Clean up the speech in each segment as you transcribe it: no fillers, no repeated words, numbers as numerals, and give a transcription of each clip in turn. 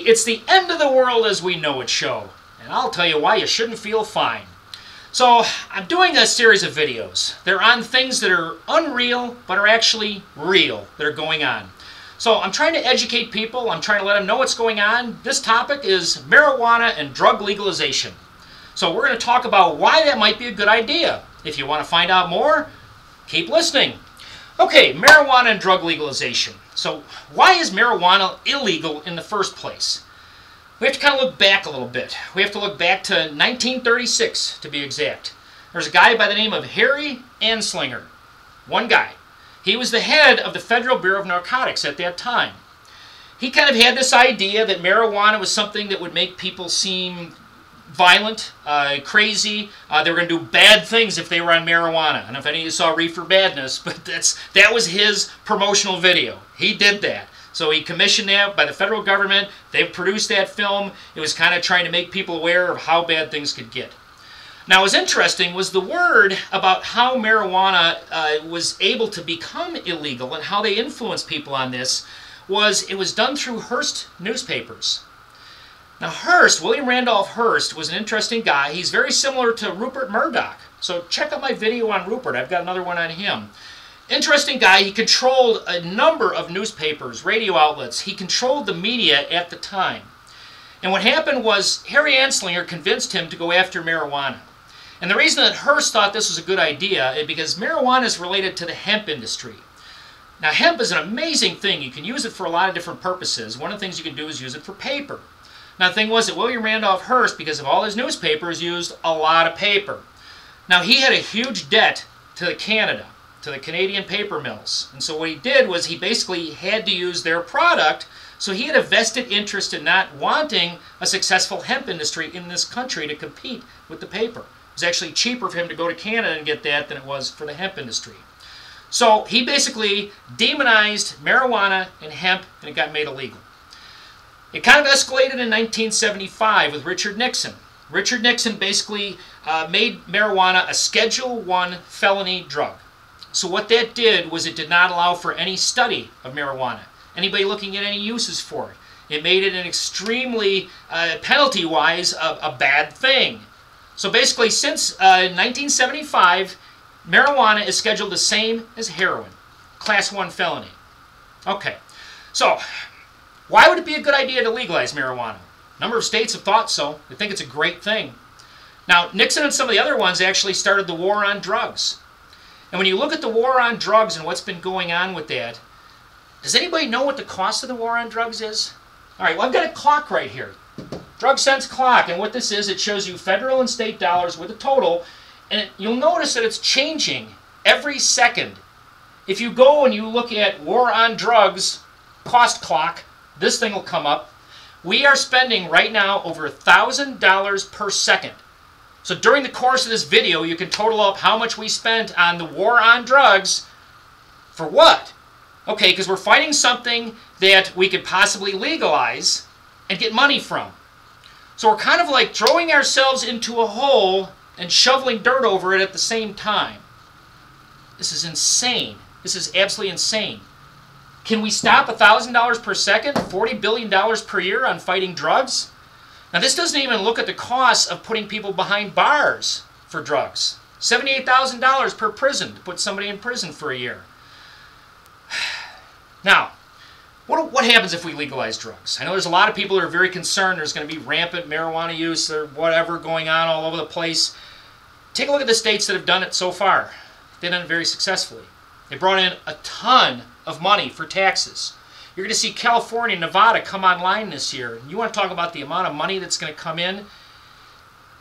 it's the end of the world as we know it show, and I'll tell you why you shouldn't feel fine. So I'm doing a series of videos. They're on things that are unreal but are actually real that are going on. So I'm trying to educate people. I'm trying to let them know what's going on. This topic is marijuana and drug legalization. So we're going to talk about why that might be a good idea. If you want to find out more, keep listening. Okay, marijuana and drug legalization. So why is marijuana illegal in the first place? We have to kind of look back a little bit. We have to look back to 1936 to be exact. There's a guy by the name of Harry Anslinger. One guy. He was the head of the Federal Bureau of Narcotics at that time. He kind of had this idea that marijuana was something that would make people seem violent, crazy. They were going to do bad things if they were on marijuana. I don't know if any of you saw Reefer Madness, but that was his promotional video. He did that. So he commissioned that by the federal government. They produced that film. It was kind of trying to make people aware of how bad things could get. Now, what was interesting was the word about how marijuana was able to become illegal and how they influenced people on this it was done through Hearst newspapers. Now, William Randolph Hearst, was an interesting guy. He's very similar to Rupert Murdoch. So check out my video on Rupert. I've got another one on him. Interesting guy. He controlled a number of newspapers, radio outlets. He controlled the media at the time. And what happened was Harry Anslinger convinced him to go after marijuana. And the reason that Hearst thought this was a good idea is because marijuana is related to the hemp industry. Now, hemp is an amazing thing. You can use it for a lot of different purposes. One of the things you can do is use it for paper. Now, the thing was that William Randolph Hearst, because of all his newspapers, used a lot of paper. Now, he had a huge debt to Canada, to the Canadian paper mills. And so what he did was he basically had to use their product, so he had a vested interest in not wanting a successful hemp industry in this country to compete with the paper. It was actually cheaper for him to go to Canada and get that than it was for the hemp industry. So he basically demonized marijuana and hemp, and it got made illegal. It kind of escalated in 1975 with Richard Nixon. Richard Nixon basically made marijuana a Schedule I felony drug. So what that did was it did not allow for any study of marijuana, anybody looking at any uses for it. It made it an extremely, penalty-wise, a bad thing. So basically, since 1975, marijuana is scheduled the same as heroin, Class I felony. Okay, so why would it be a good idea to legalize marijuana? A number of states have thought so. They think it's a great thing. Now, Nixon and some of the other ones actually started the war on drugs. And when you look at the war on drugs and what's been going on with that, does anybody know what the cost of the war on drugs is? All right, well, I've got a clock right here. Drug Sense clock. And what this is, it shows you federal and state dollars with a total. And you'll notice that it's changing every second. If you go and you look at war on drugs cost clock, this thing will come up. We are spending right now over $1,000 per second. So during the course of this video, you can total up how much we spent on the war on drugs. For what? Okay, because we're fighting something that we could possibly legalize and get money from. So we're kind of like throwing ourselves into a hole and shoveling dirt over it at the same time. This is insane. This is absolutely insane. Can we stop $1,000 per second, $40 billion per year on fighting drugs? Now, this doesn't even look at the costs of putting people behind bars for drugs. $78,000 per prison to put somebody in prison for a year. Now, what happens if we legalize drugs? I know there's a lot of people who are very concerned there's going to be rampant marijuana use or whatever going on all over the place. Take a look at the states that have done it so far. They've done it very successfully. They brought in a ton of money for taxes. You're going to see California and Nevada come online this year. You want to talk about the amount of money that's going to come in?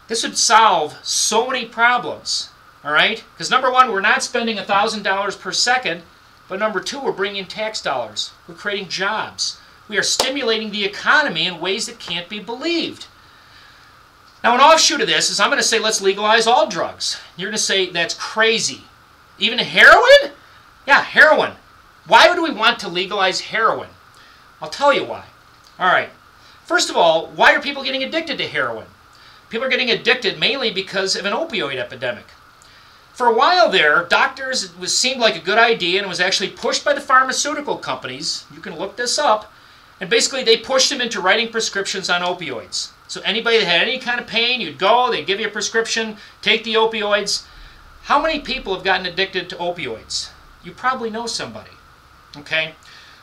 This would solve so many problems, all right? Because number one, we're not spending $1,000 per second, but number two, we're bringing in tax dollars. We're creating jobs. We are stimulating the economy in ways that can't be believed. Now, an offshoot of this is I'm going to say let's legalize all drugs. You're going to say that's crazy. Even heroin? Yeah, heroin. Why would we want to legalize heroin? I'll tell you why. All right. First of all, why are people getting addicted to heroin? People are getting addicted mainly because of an opioid epidemic. For a while there, doctors, it seemed like a good idea, and it was actually pushed by the pharmaceutical companies. You can look this up. And basically they pushed them into writing prescriptions on opioids. So anybody that had any kind of pain, you'd go, they'd give you a prescription, take the opioids. How many people have gotten addicted to opioids? You probably know somebody, okay?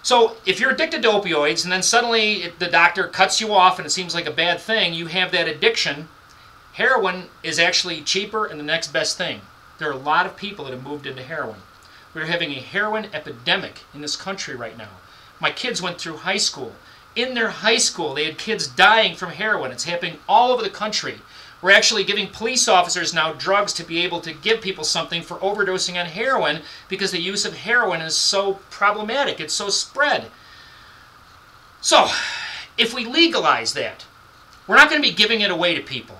So if you're addicted to opioids and then suddenly the doctor cuts you off and it seems like a bad thing, you have that addiction, heroin is actually cheaper and the next best thing. There are a lot of people that have moved into heroin. We're having a heroin epidemic in this country right now. My kids went through high school. In their high school, they had kids dying from heroin. It's happening all over the country. We're actually giving police officers now drugs to be able to give people something for overdosing on heroin because the use of heroin is so problematic. It's so spread. So, if we legalize that, we're not going to be giving it away to people.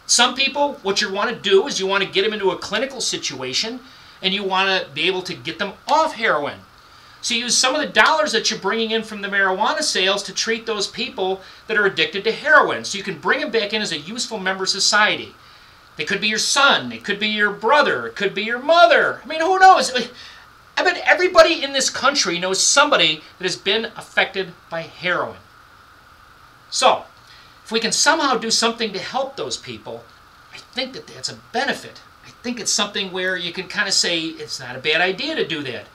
Some people, what you want to do is you want to get them into a clinical situation and you want to be able to get them off heroin. So you use some of the dollars that you're bringing in from the marijuana sales to treat those people that are addicted to heroin. So you can bring them back in as a useful member of society. They could be your son, it could be your brother, it could be your mother. I mean, who knows? I bet everybody in this country knows somebody that has been affected by heroin. So, if we can somehow do something to help those people, I think that that's a benefit. I think it's something where you can kind of say it's not a bad idea to do that.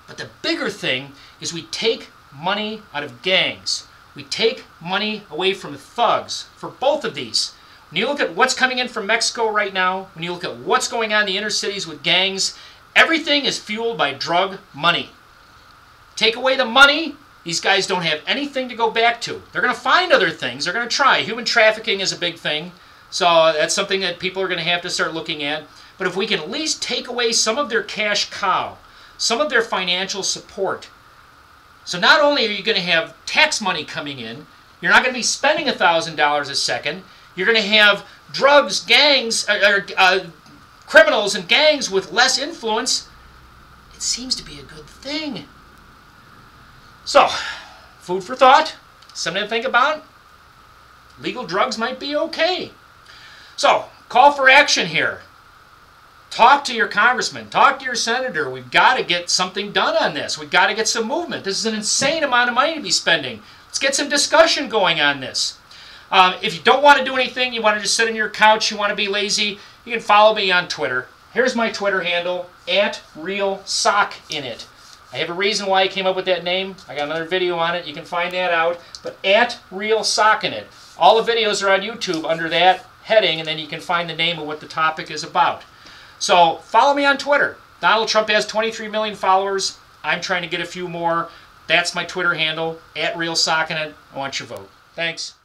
But the bigger thing is we take money out of gangs. We take money away from thugs for both of these. When you look at what's coming in from Mexico right now, when you look at what's going on in the inner cities with gangs, everything is fueled by drug money. Take away the money, these guys don't have anything to go back to. They're going to find other things. They're going to try. Human trafficking is a big thing. So that's something that people are going to have to start looking at. But if we can at least take away some of their cash cow, some of their financial support. So not only are you going to have tax money coming in, you're not going to be spending $1,000 a second, you're going to have drugs, gangs, criminals and gangs with less influence. It seems to be a good thing. So, food for thought, something to think about. Legal drugs might be okay. So, call for action here. Talk to your congressman. Talk to your senator. We've got to get something done on this. We've got to get some movement. This is an insane amount of money to be spending. Let's get some discussion going on this. If you don't want to do anything, you want to just sit on your couch, you want to be lazy, you can follow me on Twitter. Here's my Twitter handle, @RealSockInit. I have a reason why I came up with that name. I got another video on it. You can find that out. But @RealSockInit. All the videos are on YouTube under that heading, and then you can find the name of what the topic is about. So follow me on Twitter. Donald Trump has 23 million followers. I'm trying to get a few more. That's my Twitter handle, @RealSockInit. I want your vote. Thanks.